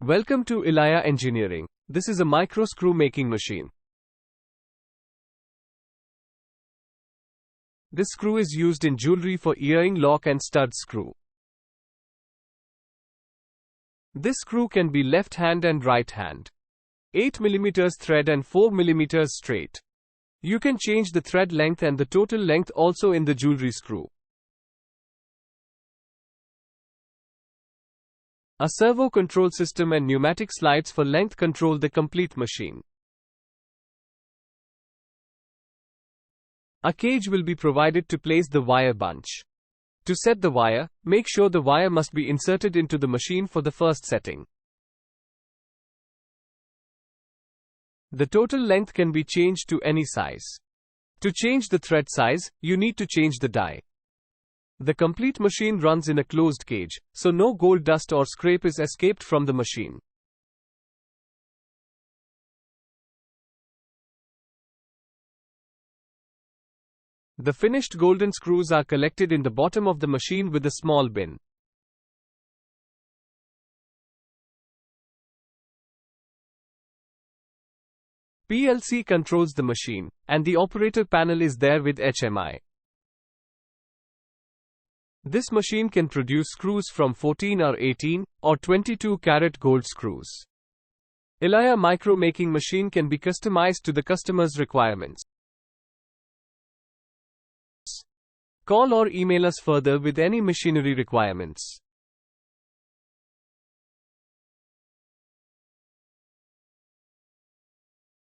Welcome to Ilaya Engineering. This is a micro screw making machine. This screw is used in jewelry for earring lock and stud screw. This screw can be left hand and right hand. 8 mm thread and 4 mm straight. You can change the thread length and the total length also in the jewelry screw. A servo control system and pneumatic slides for length control the complete machine. A cage will be provided to place the wire bunch. To set the wire, make sure the wire must be inserted into the machine for the first setting. The total length can be changed to any size. To change the thread size, you need to change the die. The complete machine runs in a closed cage, so no gold dust or scrape is escaped from the machine. The finished golden screws are collected in the bottom of the machine with a small bin. PLC controls the machine, and the operator panel is there with HMI. This machine can produce screws from 14 or 18 or 22 karat gold screws. Ilaya micro making machine can be customized to the customer's requirements. Call or email us further with any machinery requirements.